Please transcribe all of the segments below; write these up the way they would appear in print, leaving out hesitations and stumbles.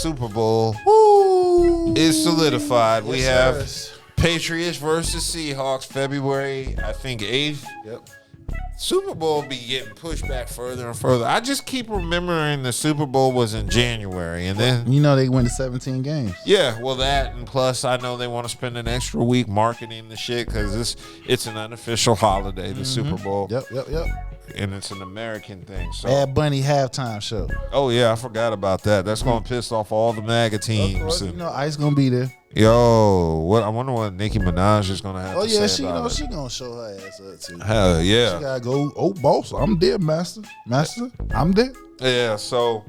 Super Bowl is solidified. We have Patriots versus Seahawks, February, I think, 8th. Yep. Super Bowl be getting pushed back further and further. I just keep remembering the Super Bowl was in January, and then they went to 17 games. Yeah, well, that, and plus I know they want to spend an extra week marketing the shit because it's an unofficial holiday, the Super Bowl. Yep. And it's an American thing. So Bad Bunny halftime show. Oh yeah, I forgot about that. That's gonna piss off all the MAGA teams. Of course, Ice gonna be there. Yo, what? I wonder what Nicki Minaj is gonna have. Oh to yeah, say about she gonna show her ass up too. Hell yeah. She gotta go. Oh boss, I'm there, master, I'm there. Yeah. So,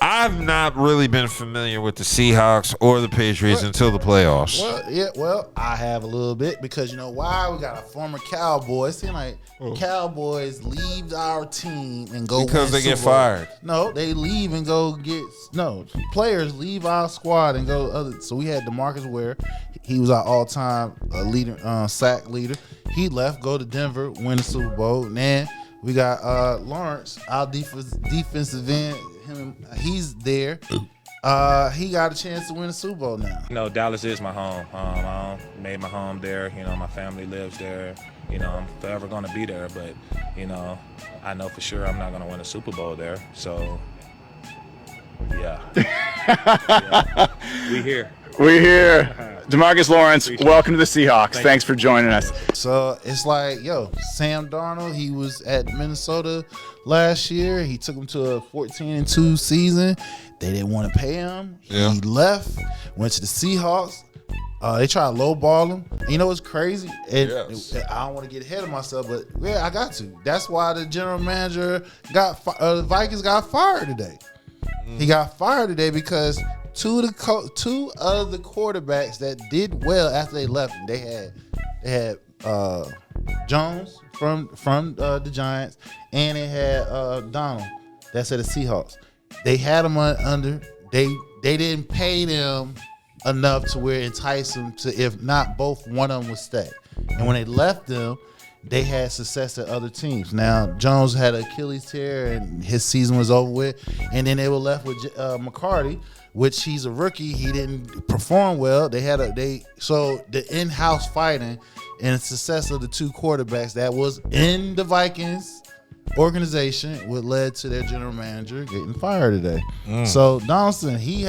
I've not really been familiar with the Seahawks or the Patriots until the playoffs. Well, I have a little bit because you know why? We got a former Cowboy. It seems like Cowboys leave our team and go because they get Super Bowl. fired. No, they leave and go get players leave our squad and go other. So we had DeMarcus Ware. He was our all-time leader, sack leader. He left, go to Denver, win the Super Bowl. Then we got Lawrence, our defensive end. He's there. He got a chance to win a Super Bowl now. Dallas is my home. I made my home there. My family lives there. I'm forever going to be there. But, I know for sure I'm not going to win a Super Bowl there. So, yeah. We here. We're here. DeMarcus Lawrence, welcome to the Seahawks. Thanks for joining us. So it's like, Sam Darnold, he was at Minnesota last year. He took him to a 14-2 season. They didn't want to pay him. Yeah. He left, went to the Seahawks. They tried to lowball him. And you know what's crazy? I don't want to get ahead of myself, but yeah, I got to. That's why the general manager the Vikings got fired today. He got fired today because two of the quarterbacks that did well after they left him, they had Jones from the Giants, and they had Darnold that's at the Seahawks. They had them under. They didn't pay them enough to where it enticed them to, if not both, one of them would stay. And when they left them, they had success at other teams. Now, Jones had an Achilles tear, and his season was over with. And then they were left with McCarty, which he's a rookie. He didn't perform well. So the in-house fighting and the success of the two quarterbacks that was in the Vikings organization what led to their general manager getting fired today. So Donaldson, he's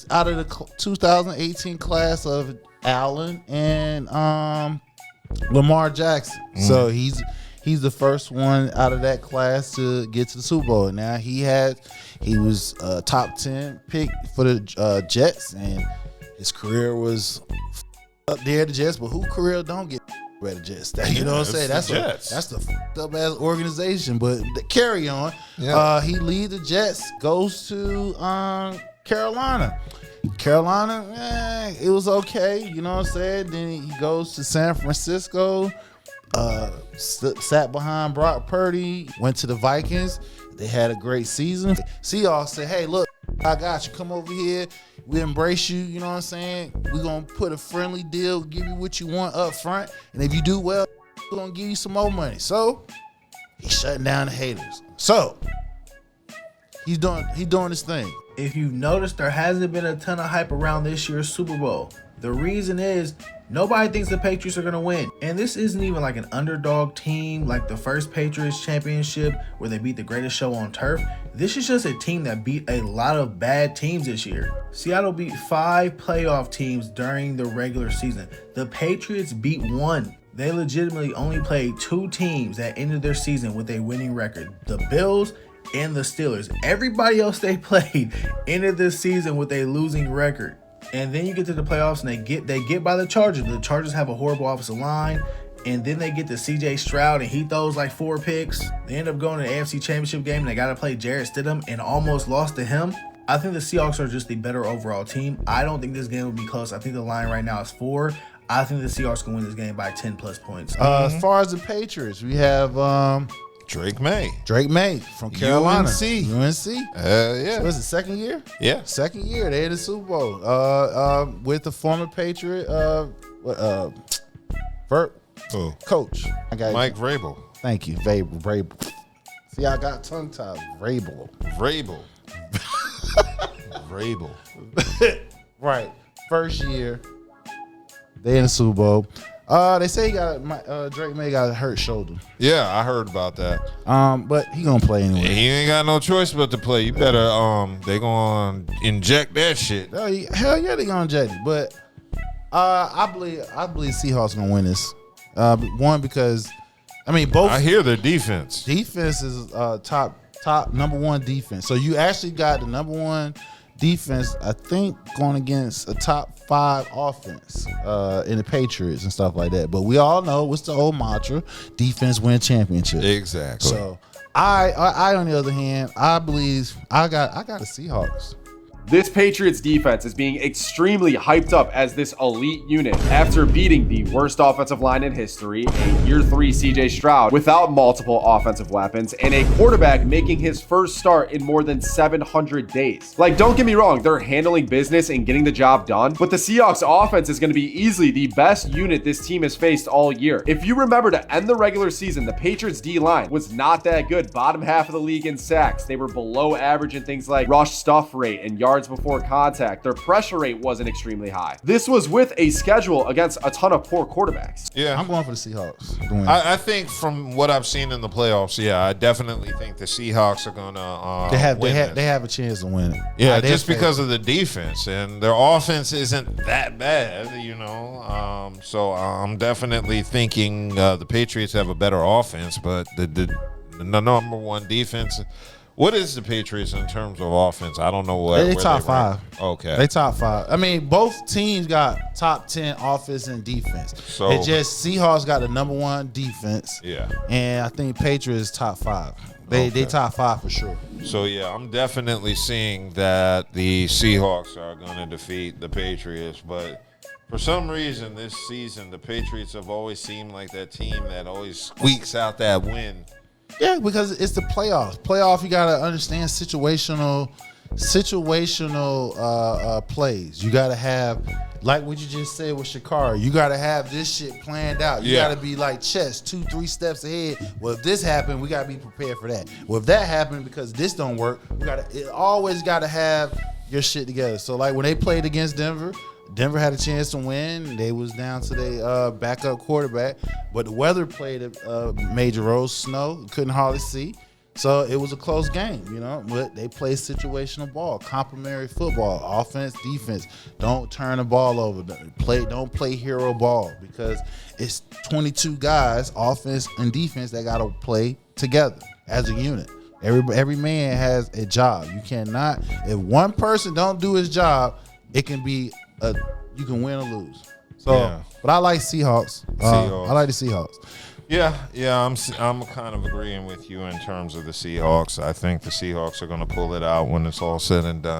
out of the 2018 class of Allen and Lamar Jackson. So he's the first one out of that class to get to the Super Bowl. Now he was a top 10 pick for the Jets, and his career was up there at the Jets. But who career don't get at the Jets? You know what I'm saying? That's the fucked up ass organization. But carry on. Yeah. He leaves the Jets, goes to Carolina. It was okay, you know what I'm saying? Then he goes to San Francisco, sat behind Brock Purdy, went to the Vikings. They had a great season. Seahawks said, hey, look, I got you. Come over here. We embrace you, you know what I'm saying? We're going to put a friendly deal, give you what you want up front. And if you do well, we're going to give you some more money. So he's shutting down the haters. So he's doing his thing. If you've noticed, there hasn't been a ton of hype around this year's Super Bowl. The reason is nobody thinks the Patriots are going to win. And this isn't even like an underdog team like the first Patriots championship where they beat the greatest show on turf. This is just a team that beat a lot of bad teams this year. Seattle beat 5 playoff teams during the regular season. The Patriots beat 1. They legitimately only played 2 teams that ended their season with a winning record. The Bills and the Steelers. Everybody else they played ended this season with a losing record. And then you get to the playoffs and they get by the Chargers. The Chargers have a horrible offensive line. And then they get to CJ Stroud and he throws like 4 picks. They end up going to the AFC Championship game and they got to play Jarrett Stidham and almost lost to him. I think the Seahawks are just the better overall team. I don't think this game will be close. I think the line right now is 4. I think the Seahawks can win this game by 10 plus points. As far as the Patriots, we have Drake May from Carolina. UNC. Yeah. So was it second year? Yeah. Second year. They had the Super Bowl with the former Patriot coach. Mike Vrabel. Thank you, Vrabel. See, I got tongue-tied. Vrabel. Vrabel. Right. First year. They in the Super Bowl. They say he got Drake May got a hurt shoulder. Yeah, I heard about that. But he gonna play anyway. He ain't got no choice but to play. You better they gonna inject that shit. Hell yeah, they gonna inject it. But I believe Seahawks gonna win this. One because both. I hear their defense. Defense is top number one defense. So you actually got the number one defense, I think, going against a top 5 offense in the Patriots and stuff like that. But we all know what's the old mantra: defense win championship. Exactly. So I on the other hand, I believe I got the Seahawks. This Patriots defense is being extremely hyped up as this elite unit after beating the worst offensive line in history, a year 3 CJ Stroud without multiple offensive weapons, and a quarterback making his first start in more than 700 days. Like, don't get me wrong, they're handling business and getting the job done, but the Seahawks offense is going to be easily the best unit this team has faced all year. If you remember, to end the regular season, the Patriots D-line was not that good. Bottom half of the league in sacks. They were below average in things like rush stuff rate and yards before contact. Their pressure rate wasn't extremely high. This was with a schedule against a ton of poor quarterbacks. Yeah, I'm going for the Seahawks. I think from what I've seen in the playoffs, yeah, I definitely think the Seahawks are gonna they have a chance to win it. Yeah, just because of the defense, and their offense isn't that bad, you know. So I'm definitely thinking the Patriots have a better offense, but the number one defense. What is the Patriots in terms of offense? I don't know what. They top 5. Okay. They top 5. Both teams got top 10 offense and defense. So it's just Seahawks got the number one defense. Yeah. And I think Patriots top 5. They top 5 for sure. So yeah, I'm definitely seeing that the Seahawks are going to defeat the Patriots, but for some reason this season the Patriots have always seemed like that team that always squeaks out that win. Yeah, because it's the playoffs. Playoff, you gotta understand situational plays. You gotta have, like what you just said with Shakara, you gotta have this shit planned out. You gotta be like chess, 2-3 steps ahead. Well, if this happened, we gotta be prepared for that. Well, if that happened because this don't work, it always gotta have your shit together. So like when they played against Denver had a chance to win. They was down to their backup quarterback, but the weather played a major role. Snow, couldn't hardly see. So it was a close game, you know, but they play situational ball, complementary football, offense, defense. Don't turn the ball over. Don't play hero ball, because it's 22 guys, offense and defense, that got to play together as a unit. Every man has a job. You cannot, if one person don't do his job, it can be you can win or lose. So, but I like Seahawks. I like the Seahawks. Yeah, I'm kind of agreeing with you in terms of the Seahawks. I think the Seahawks are going to pull it out when it's all said and done.